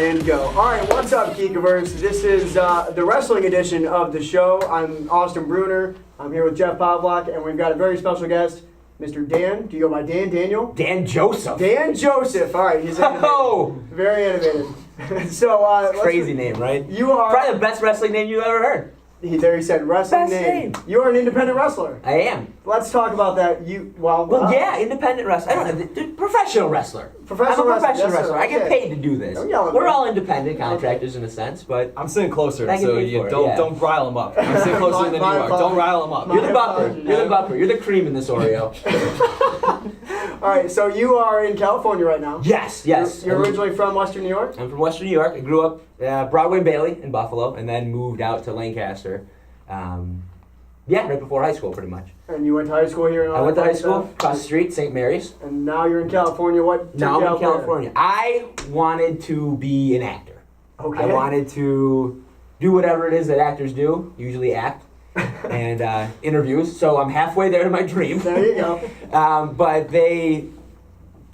And go. All right, what's up, Geekiverse? This is the wrestling edition of the show. I'm Austin Bruner. I'm here with Jeff Pavlak, and we've got a very special guest, Mr. Dan. Do you go by Dan, Daniel? Dan Joseph. Dan Joseph. All right, he's innovative. Very innovative. So, crazy name, right? You are probably the best wrestling name you've ever heard. There he said wrestling Best name. You are an independent wrestler. I am. Let's talk about that. Yeah, independent wrestler. I don't know, professional wrestler. I'm a professional wrestler. I get paid to do this. We're all independent contractors in a sense, but I'm sitting closer, so you don't rile them up. I'm sitting closer than you are. Don't rile them up. You're the buffer. You're the buffer. You're the cream in this Oreo. All right, so you are in California right now. Yes. You're originally from Western New York? I'm from Western New York. I grew up Broadway and Bailey in Buffalo, and then moved out to Lancaster. Right before high school, pretty much. And you went to high school here in I went to high school across the street, St. Mary's. And now you're in California. Now I'm in California. I wanted to be an actor. Okay. I wanted to do whatever it is that actors do, usually act, and interviews. So I'm halfway there to my dream. There you go. But they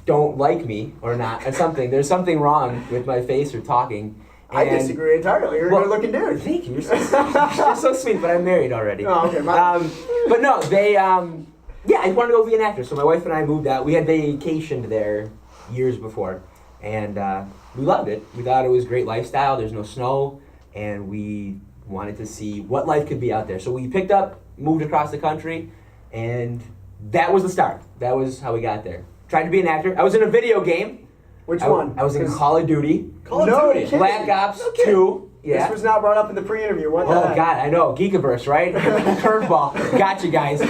don't like me or not. Or something. There's something wrong with my face or talking. I disagree entirely. You're a good-looking dude. Thank you. You're so sweet, but I'm married already. Oh, okay. But no, they, I wanted to go be an actor. So my wife and I moved out. We had vacationed there years before, and we loved it. We thought it was a great lifestyle. There's no snow, and we wanted to see what life could be out there. So we picked up, moved across the country, and that was the start. That was how we got there. Tried to be an actor. I was in a video game. Which one? I was in Call of Duty. Call of Duty. Black Ops 2. Yeah. This was not brought up in the pre-interview. What the heck? Oh, God, I know. Geekiverse, right? Curveball. Gotcha, guys.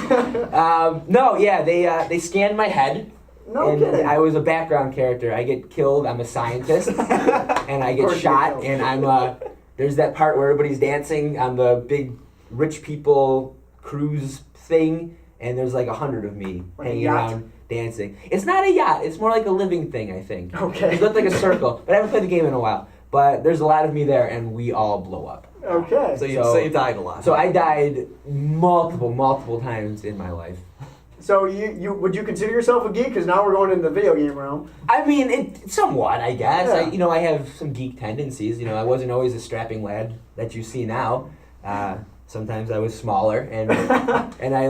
They scanned my head. No kidding. I was a background character. I get killed. I'm a scientist. And I get shot. And I'm, there's that part where everybody's dancing on the big rich people cruise thing. And there's like 100 of me hanging around dancing. It's not a yacht. It's more like a living thing, I think. Okay. It looked like a circle. But I haven't played the game in a while. But there's a lot of me there, and we all blow up. Okay. So you died a lot. So I died multiple times in my life. So you would you consider yourself a geek? Because now we're going into the video game realm. I mean, somewhat, I guess. Yeah. I have some geek tendencies. I wasn't always a strapping lad that you see now. Sometimes I was smaller, and I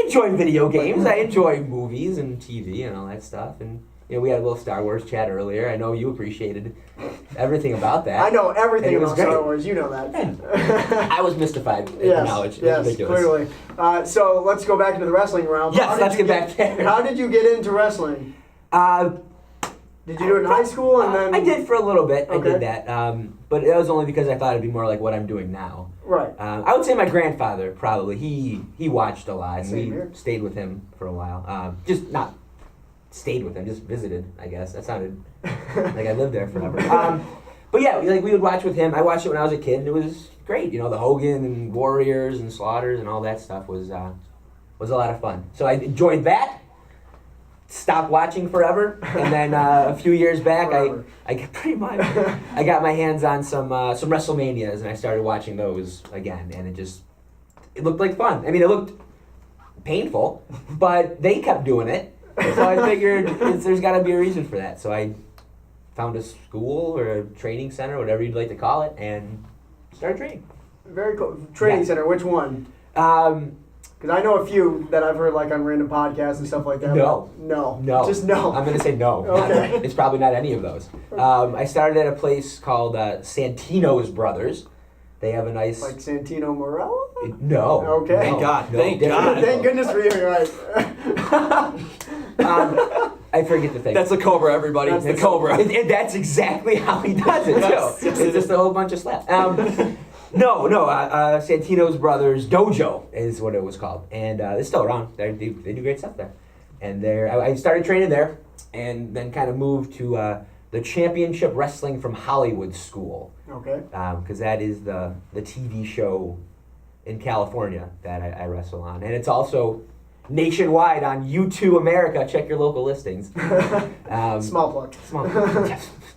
enjoy video games. I enjoy movies and TV and all that stuff. And we had a little Star Wars chat earlier. I know you appreciated everything about that. I know everything about great. Star Wars. You know that. Yeah. I was mystified in the knowledge. It was ridiculous. Clearly. So let's go back into the wrestling realm. Yes, let's get back there. How did you get into wrestling? Did you do it in high school and then? I did for a little bit. Okay. I did that, but that was only because I thought it'd be more like what I'm doing now. Right. I would say my grandfather probably. He watched a lot, and Same here. Stayed with him for a while. Just not stayed with him, just visited. I guess that sounded like I lived there forever. But yeah, we would watch with him. I watched it when I was a kid, and it was great. The Hogan and Warriors and Slaughters and all that stuff was a lot of fun. So I joined that. Stopped watching forever, and then a few years back, I got my hands on some WrestleManias, and I started watching those again, and it looked like fun. I mean, it looked painful, but they kept doing it, so I figured there's got to be a reason for that. So I found a school or a training center, whatever you'd like to call it, and started training. Very cool. Training center. Which one? Because I know a few that I've heard on random podcasts and stuff like that. No. Just no. I'm going to say no. Okay. It's probably not any of those. I started at a place called Santino's Brothers. They have a nice... Like Santino Morello? No. Okay. Thank God. No, Thank God. Thank goodness for you, right. I forget the thing. That's the Cobra, everybody. That's the Cobra. And that's exactly how he does it, too. It's just a whole bunch of slaps. Santino's Brothers Dojo is what it was called, and it's still around. They do great stuff there, and I started training there, and then kind of moved to the Championship Wrestling from Hollywood School. Okay. Because that is the TV show in California that I wrestle on, and it's also nationwide on U2 America. Check your local listings. Small plug.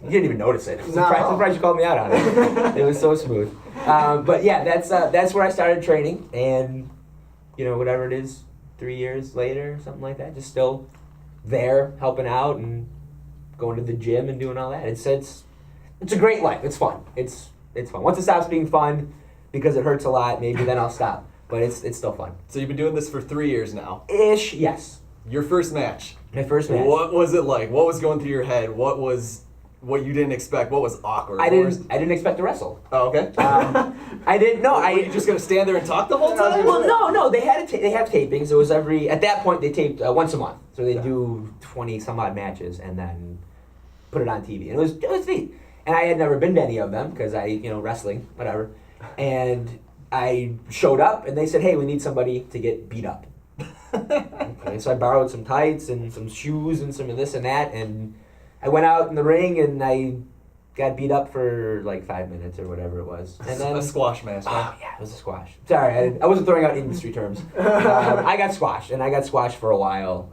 You didn't even notice it. I'm No. surprised you called me out on it. It was so smooth. But yeah, that's where I started training, and whatever it is, 3 years later, something like that, just still there helping out and going to the gym and doing all that. It's it's a great life. It's fun. It's fun. Once it stops being fun because it hurts a lot, maybe then I'll stop. But it's still fun. So you've been doing this for 3 years now. Ish, yes. Your first match. My first match. What was it like? What was going through your head? What you didn't expect? What was awkward? I didn't expect to wrestle. Oh, okay. I didn't know. Were you just gonna stand there and talk the whole time? Well, no. They have tapings. It was at that point they taped once a month, so they do 20 some odd matches and then put it on TV, and it was neat. And I had never been to any of them because wrestling, whatever. And I showed up and they said, "Hey, we need somebody to get beat up." Okay, so I borrowed some tights and some shoes and some of this and that, and I went out in the ring and I got beat up for like 5 minutes or whatever it was. And then a squash match, right? Oh yeah, it was a squash. Sorry, I wasn't throwing out industry terms. I got squashed, and I got squashed for a while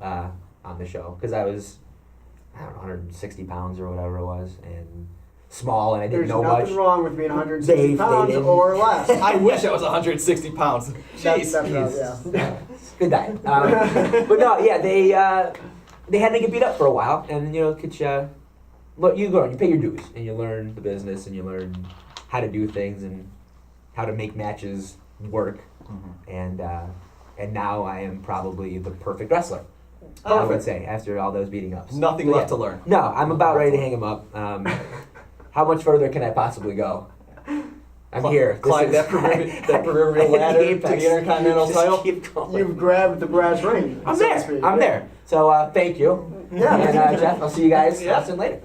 on the show because I was, 160 pounds or whatever it was, and small, and I didn't know much. There's nothing wrong with being 160 pounds or less. I wish I was 160 pounds. Jeez. Yeah. Good diet. But no, yeah, they had me get beat up for a while, and you learn, you pay your dues, and you learn the business, and you learn how to do things, and how to make matches work, and now I am probably the perfect wrestler. I would say after all those beating ups. Nothing left to learn. No, I'm about ready to hang him up. How much further can I possibly go? I'm here. Climb that proverbial ladder to the Intercontinental title. Keep going. You've grabbed the brass ring. I'm so to there. speak. I'm there. So thank you. Yeah. And Jeff, I'll see you guys later.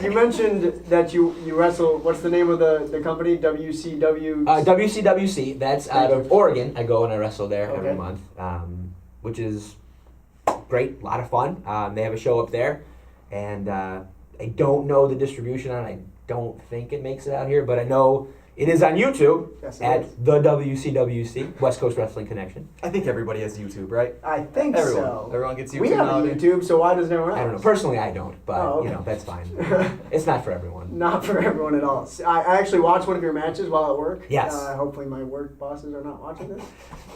You mentioned that you wrestle. What's the name of the company? WCW. WCWC. That's out of Oregon. I go and I wrestle there every month, which is great. A lot of fun. They have a show up there, and I don't know the distribution on it. I don't think it makes it out here, but I know it is on YouTube at the WCWC, West Coast Wrestling Connection. I think everybody has YouTube, right? I think so. Everyone gets YouTube We have nowadays. YouTube, so why doesn't everyone else? I don't know. Personally, I don't, but that's fine. It's not for everyone. Not for everyone at all. I actually watched one of your matches while at work. Yes. Hopefully my work bosses are not watching this,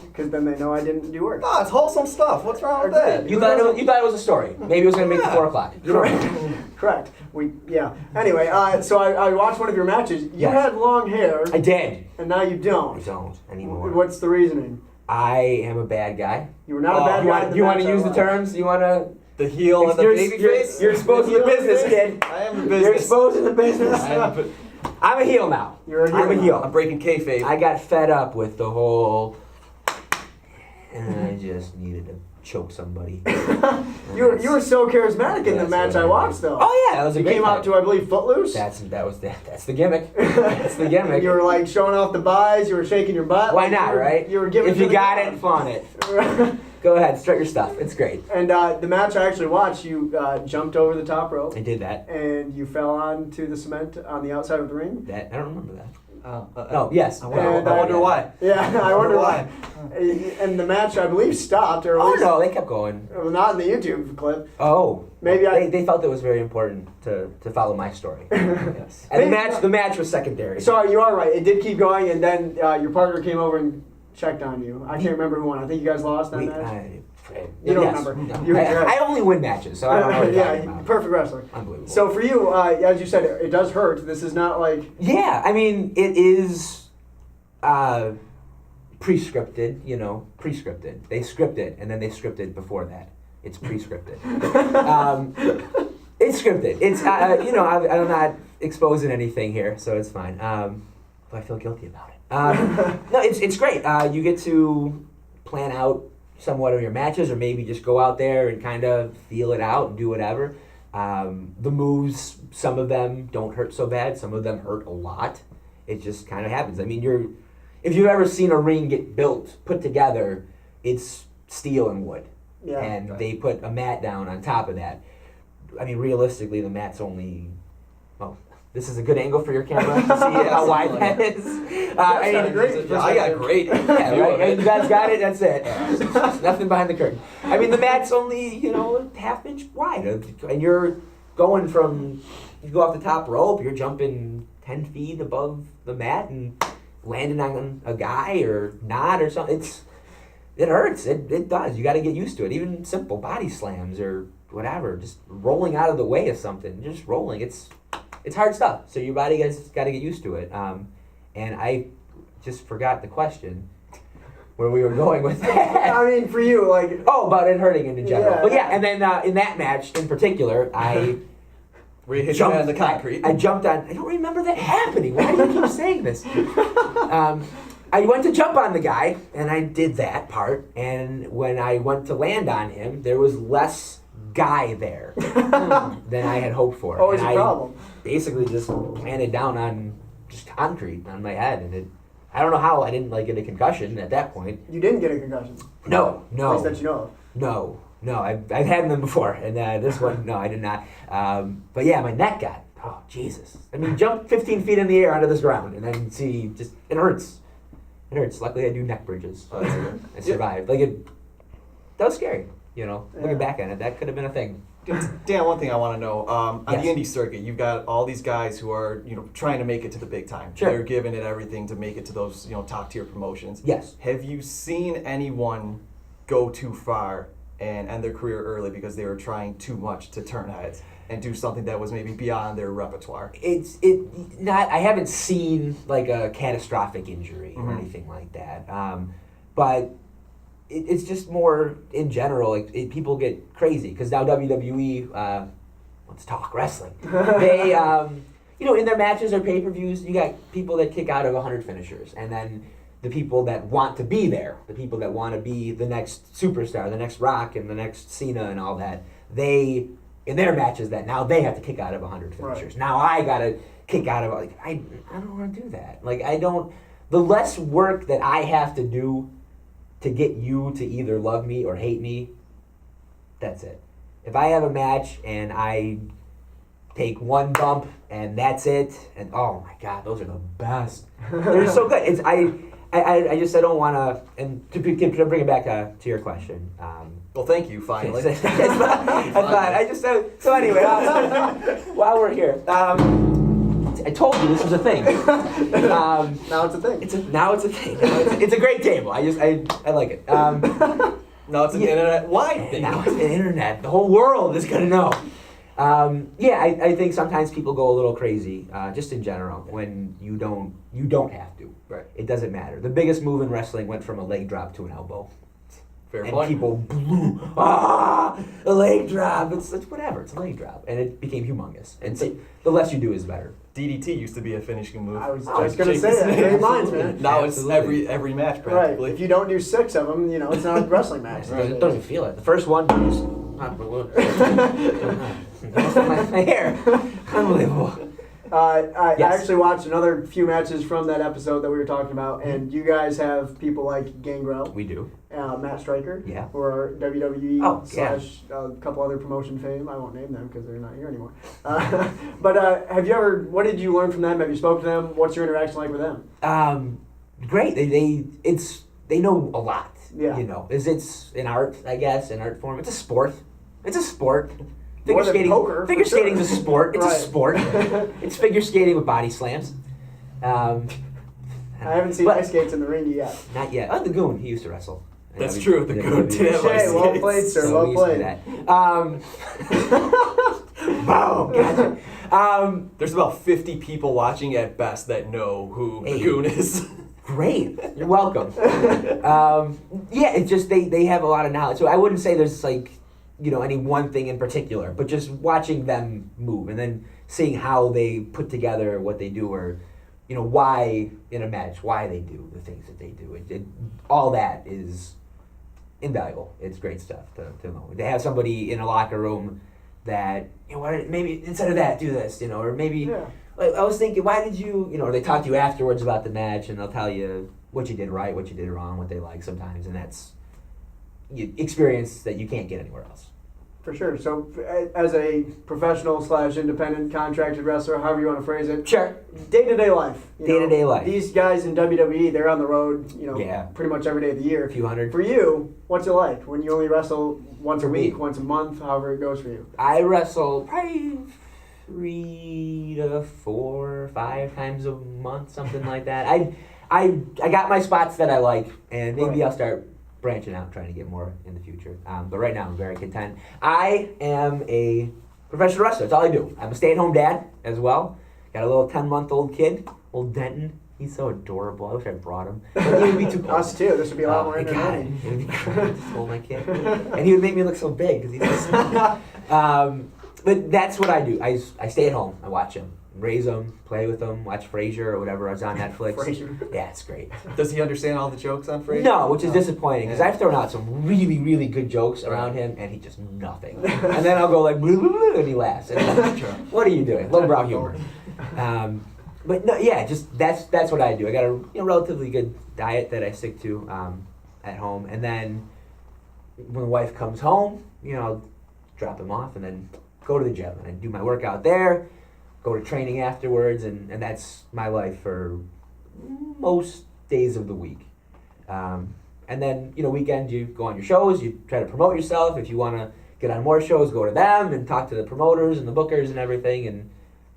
because then they know I didn't do work. No, it's wholesome stuff. What's wrong with that? You thought it was a story. Maybe it was going to make it 4 o'clock. Correct. Anyway, so I watched one of your matches. You had long hair. I did. And now you don't. I don't anymore. What's the reasoning? I am a bad guy. You were not a bad guy. You want to use the terms? You want to? The heel and the baby face? You're exposing the business, kid. I am the business. You're exposing the business. I'm a heel now. You're a heel. I'm a heel. I'm breaking kayfabe. I got fed up with the whole, and I just needed to choke somebody. You were so charismatic in the match I watched, though. Oh yeah, that was a You great came out to, I believe, Footloose. That's the gimmick. That's the gimmick. You were like showing off the buys. You were shaking your butt. Why not, right? You were giving. If you got it, flaunt it. Go ahead, strut your stuff. It's great. And the match I actually watched, you jumped over the top rope. I did that. And you fell onto the cement on the outside of the ring. I don't remember that. No, yes. I wonder why. Yeah, I wonder why. And the match, I believe, stopped. Or at least, no, they kept going. Well, not in the YouTube clip. Oh. Maybe they felt it was very important to follow my story. Yes. And the match was secondary. So you are right. It did keep going, and then your partner came over and checked on you. I can't remember who won. I think you guys lost that match. You don't remember. No. I only win matches, so I don't know what you're talking about. Perfect wrestler. Unbelievable. So for you, as you said, it does hurt. This is not like... Yeah, I mean, it is pre-scripted, pre-scripted. They script it, and then they scripted before that. It's pre-scripted. It's scripted. It's, I'm not exposing anything here, so it's fine. But I feel guilty about it. No, it's great. You get to plan out somewhat of your matches, or maybe just go out there and kind of feel it out and do whatever. The moves, some of them don't hurt so bad, some of them hurt a lot. It just kind of happens. I mean, if you've ever seen a ring get put together, it's steel and wood. Yeah, and they put a mat down on top of that. I mean, realistically, the mat's only, this is a good angle for your camera to see how wide that is. I got great. Yeah, right? You guys got it. That's it. Nothing behind the curtain. I mean, the mat's only half inch wide, and you're going from you go off the top rope. You're jumping 10 feet above the mat and landing on a guy or not or something. It hurts. It does. You got to get used to it. Even simple body slams or whatever, just rolling out of the way of something, just rolling. It's it's hard stuff. So your body has got to get used to it. And I just forgot the question where we were going with that. I mean, for you, like. Oh, about it hurting in general. Yeah. But yeah, and then in that match in particular, I Where you hit your head on the concrete. I jumped on. I don't remember that happening. Why do you keep saying this? I went to jump on the guy, and I did that part. And when I went to land on him, there was less guy there than I had hoped for. Always and a problem. I basically just landed down on just concrete on my head, and I don't know how I didn't get a concussion at that point. You didn't get a concussion. No. At least that you know of. No, I've had them before, and this one, no, I did not. But yeah, my neck got, oh, Jesus. I mean, jump 15 feet in the air onto this ground, and then see, just, it hurts. It hurts. Luckily, I do neck bridges. I survived. That was scary, looking back at it. That could have been a thing. Dan, one thing I want to know, on Yes. the indie circuit, you've got all these guys who are, trying to make it to the big time. Sure. They're giving it everything to make it to those, top tier promotions. Yes. Have you seen anyone go too far and end their career early because they were trying too much to turn heads and do something that was maybe beyond their repertoire? I haven't seen a catastrophic injury or anything like that. But it's just more in general, people get crazy because now WWE, let's talk wrestling. They, in their matches or pay-per-views, you got people that kick out of 100 finishers, and then the people that want to be there, the people that want to be the next superstar, the next Rock and the next Cena and all that, they, in their matches, that now they have to kick out of 100 finishers. Right. Now I got to kick out of, I don't want to do that. The less work that I have to do to get you to either love me or hate me, that's it. If I have a match and I take one bump and that's it, and oh my God, those are the best. They're so good. I don't want to, and to bring it back to your question. Well, thank you, finally. So anyway, while we're here, I told you this was a thing. Now it's a thing. Now it's a thing. It's a great table. I like it. Now it's an internet-wide thing. Now it's an internet. The whole world is gonna know. I think sometimes people go a little crazy, just in general, when you don't have to. Right. It doesn't matter. The biggest move in wrestling went from a leg drop to an elbow. Fair and point. People blew, a leg drop. It's whatever. It's a leg drop, and it became humongous. And the less you do is better. DDT used to be a finishing move. I was just going to say that. Great minds, man. Now Absolutely. it's every match practically. Right. If you don't do 6 of them, it's not a wrestling match. Right. Don't even feel it. The first one was not balloon. My hair. Unbelievable. I Yes. actually watched another few matches from that episode that we were talking about, and you guys have people like Gangrel, We do. Matt Stryker, Yeah. who are WWE Oh, yeah. / a couple other promotion fame. I won't name them because they're not here anymore. But what did you learn from them? Have you spoken to them? What's your interaction like with them? Great. They know a lot. Yeah. It's an art, I guess, an art form. It's a sport. More than poker, Figure for sure. skating's a sport. It's Right. a sport. It's figure skating with body slams. I haven't seen ice skates in the ring yet. Not yet. Oh, the Goon. He used to wrestle. That's true. The Goon did have ice Hey, well skates. played, sir. So Well we used to do played. that. Boom. Gotcha. There's about 50 people watching at best that know who the Goon is. Great. You're welcome. It's just they have a lot of knowledge. So I wouldn't say there's any one thing in particular, but just watching them move and then seeing how they put together what they do, or why in a match, why they do the things that they do. All that is invaluable. It's great stuff to know. They have somebody in a locker room that maybe instead of that do this, or maybe. Yeah. I was thinking, why did you, or they talk to you afterwards about the match, and they'll tell you what you did right, what you did wrong, what they like sometimes, and that's experience that you can't get anywhere else. For sure. So, as a professional / independent contracted wrestler, however you want to phrase it, Sure. day-to-day life. Day-to-day life. These guys in WWE, they're on the road, Yeah. pretty much every day of the year. A few hundred. For you, what's it like when you only wrestle once a For me. week, once a month, however it goes for you? I wrestle probably 3 to 4, 5 times a month, something like that. I got my spots that I like, and maybe Right. I'll start branching out, trying to get more in the future. But right now, I'm very content. I am a professional wrestler. That's all I do. I'm a stay-at-home dad. as well. Got a little 10-month-old kid, old Denton. He's so adorable. I wish I brought him. But he would be too cold. Us too. This would be a lot more Oh, my God. entertaining. It would be great to hold my kid. And he would make me look so big because he's so small. But that's what I do. I stay at home. I watch him. Raise him, play with him, watch Frasier or whatever is on Netflix. Frasier. Yeah, it's great. Does he understand all the jokes on Frasier? No, which is disappointing because Yeah. I've thrown out some really, really good jokes around him, and he just nothing. And then I'll go like, blah, blah, blah, and he laughs. And I'm like, what are you doing? Lowbrow humor. But no, yeah, just that's what I do. I got a relatively good diet that I stick to at home, and then when the wife comes home, I'll drop him off and then go to the gym and I do my workout there. Go to training afterwards, and that's my life for most days of the week. And then, weekends you go on your shows, you try to promote yourself. If you want to get on more shows, go to them and talk to the promoters and the bookers and everything, and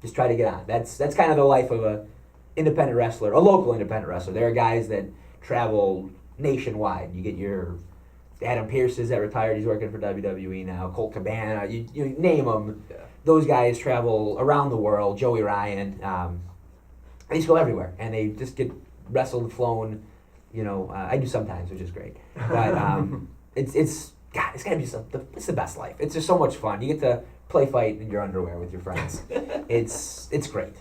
just try to get on. That's kind of the life of a independent wrestler, a local independent wrestler. There are guys that travel nationwide. You get your Adam Pearce's that retired, he's working for WWE now, Colt Cabana, you name them. Yeah. Those guys travel around the world. Joey Ryan, they just go everywhere, and they just get wrestled, flown. I do sometimes, which is great. But it's gotta be it's the best life. It's just so much fun. You get to play fight in your underwear with your friends. It's great.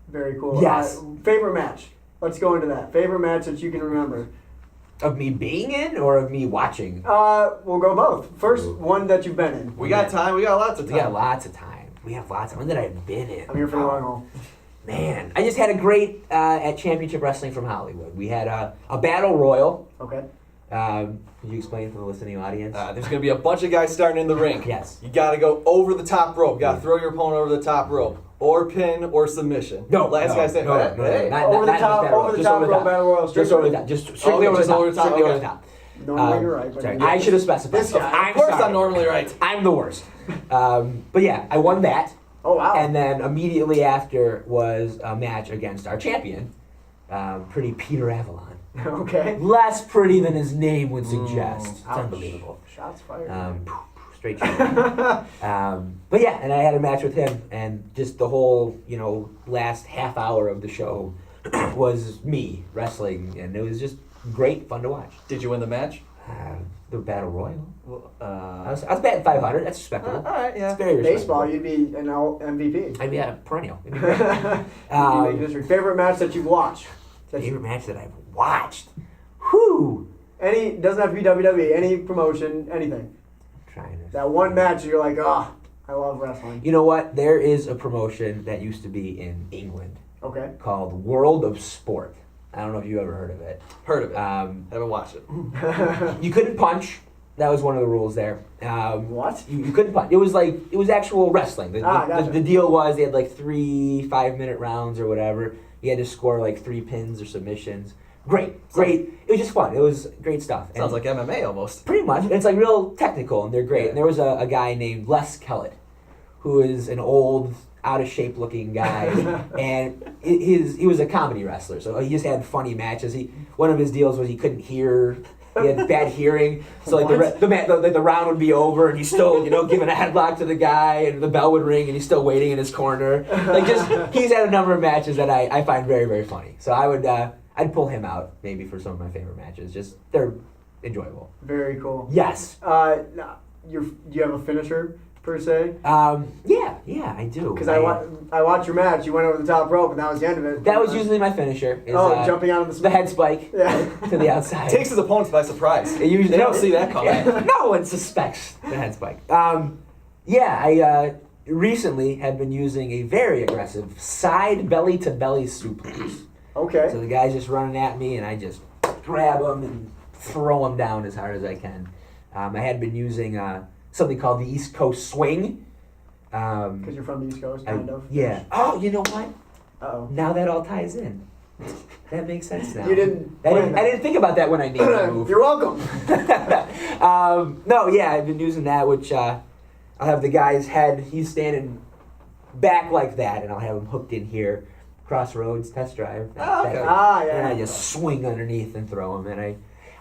Very cool. Yes. Favorite match. Let's go into that. Favorite match that you can remember. Of me being in or of me watching? We'll go both. First, one that you've been in. We got time. We got lots of We time. got lots of time. We have lots of. When did I have been in? I'm here for the long haul. Man, I just had a great at Championship Wrestling from Hollywood. We had a battle royal. Okay. Could you explain for the listening audience? There's going to be a bunch of guys starting in the ring. Yes. You got to go over the top rope. You got to throw your opponent over the top rope. Or pin or submission. Last guy standing. Hey. Over the top rope battle royal. Just over the top. Just strictly over the top. Strictly over the top. Normally you're right. But Sorry, I should have specified. This guy. Of course I'm normally right. I'm the worst. But yeah, I won that. Oh, wow. And then immediately after was a match against our champion, pretty Peter Avalon. Okay. Less pretty than his name would suggest. It's Ouch. unbelievable. Shots fired. Straight shot. But yeah, and I had a match with him, and just the whole, last half hour of the show was me wrestling, and it was just great fun to watch. Did you win the match? The Battle Royal. Well, I was batting 500. That's respectable. all right, yeah. It's very respectable. Baseball, you'd be an MVP. I'd be a perennial. It'd be great. You make history. Favorite match that you've watched? Favorite match that I've watched. Whew. Doesn't have to be WWE. Any promotion, anything. Trying to. That one match you're like, I love wrestling. You know what? There is a promotion that used to be in England Okay. called World of Sport. I don't know if you ever heard of it. Heard of it. Haven't watched it. You couldn't punch. That was one of the rules there. What? You couldn't punch. It was actual wrestling. Gotcha. The deal was they had like 3 5-minute rounds or whatever. You had to score like 3 pins or submissions. Great. It was just fun. It was great stuff. Sounds like MMA almost. Pretty much. And it's like real technical, and they're great. Yeah. And there was a guy named Les Kellett, who is an old, out of shape looking guy, and he was a comedy wrestler, so he just had funny matches. One of his deals was he couldn't hear. He had bad hearing, so like the round would be over, and he's still giving a headlock to the guy, and the bell would ring, and he's still waiting in his corner. He's had a number of matches that I find very, very funny. So I'd pull him out maybe for some of my favorite matches. Just they're enjoyable. Very cool. Yes. Do you have a finisher per se? Yeah, I do. Because I watched your match. You went over the top rope, and that was the end of it. That was usually my finisher. Is, jumping out of the head spike Yeah. to the outside. Takes his opponents by surprise. It usually They don't see that coming. Yeah, no one suspects the head spike. I recently have been using a very aggressive side belly to belly suplex. Okay. So the guy's just running at me, and I just grab him and throw him down as hard as I can. I had been using something called the East Coast Swing. Because you're from the East Coast, kind of. Yeah. Oh, you know what? Uh-oh. Now that all ties in. That makes sense now. You didn't. I didn't think about that when I named the move. You're welcome. I've been using that, which I'll have the guy's head. He's standing back like that, and I'll have him hooked in here. Crossroads test drive. Oh, okay. Yeah. And I just swing underneath and throw him. And I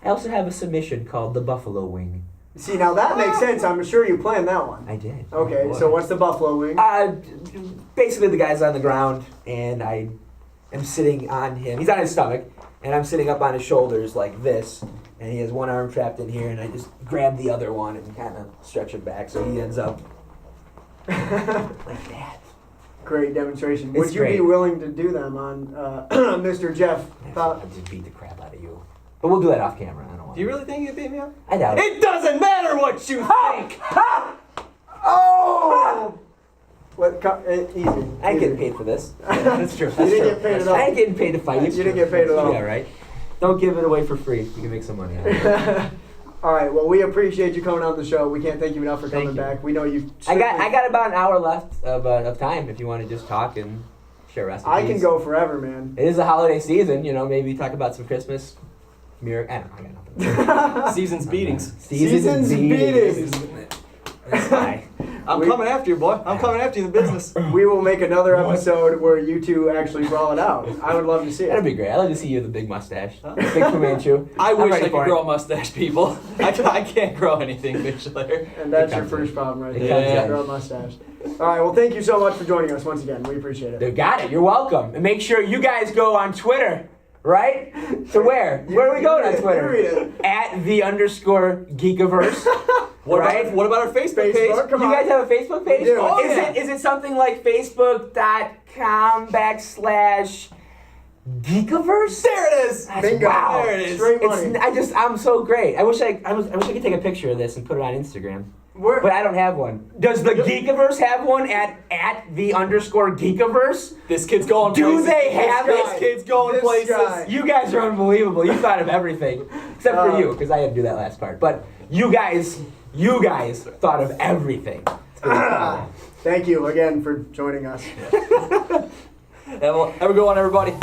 also have a submission called the Buffalo Wing, See, now that makes sense. I'm sure you planned that one. I did. Okay, Oh, so boy. what's the buffalo wing? Basically, the guy's on the ground, and I am sitting on him. He's on his stomach, and I'm sitting up on his shoulders like this, and he has one arm trapped in here, and I just grab the other one and kind of stretch it back, so he ends up like that. Great demonstration. It's Would you be great. willing to do them on Mr. Jeff? I'd just beat the crap out of you. But we'll do that off camera. I don't want Do you really think you'd beat me up? I doubt it. It doesn't matter what you think! Oh! What? Easy. I ain't getting paid for this. That's true. You didn't get paid at all. I ain't getting paid to fight you. You didn't get paid at all. Yeah, right? Don't give it away for free. You can make some money out of it. All right. Well, we appreciate you coming on the show. We can't thank you enough for coming Thank you. back. We know you. I got about an hour left of time if you want to just talk and share recipes. I can go forever, man. It is the holiday season, maybe talk about some Christmas miracle. I don't know, I got nothing. Season's beatings. Season's beatings. That's fine. I'm coming after you, boy. I'm coming after you in the business. We will make another episode where you two actually brawl it out. I would love to see That'd it. be great. I'd like to see you with a big mustache. Big Fu Manchu. I I'm wish ready I for could it. grow a mustache, people. I can't grow anything facial hair. And that's It your comes first in. problem right It there. comes You in. grow a mustache. All right. Well, thank you so much for joining us once again. We appreciate it. They got it. You're welcome. And make sure you guys go on Twitter, right? To where? Where are we going on Twitter? You read it. At _Geekiverse. What Right? about our Facebook page? Facebook. Come You on. guys have a Facebook page? We do. Oh, yeah. Is it something like facebook.com/Geekiverse? There it is! That's- Bingo. Wow. There it is. Straight money. I'm so great. I wish I could take a picture of this and put it on Instagram. Where- But I don't have one. Does the Geekiverse have one at _Geekiverse? This kid's going Do places. they have this it? kid's going This places. guy. You guys are unbelievable. You thought of everything. Except for you, because I had to do that last part. But you guys thought of everything. Thank you again for joining us. Have a good one, everybody.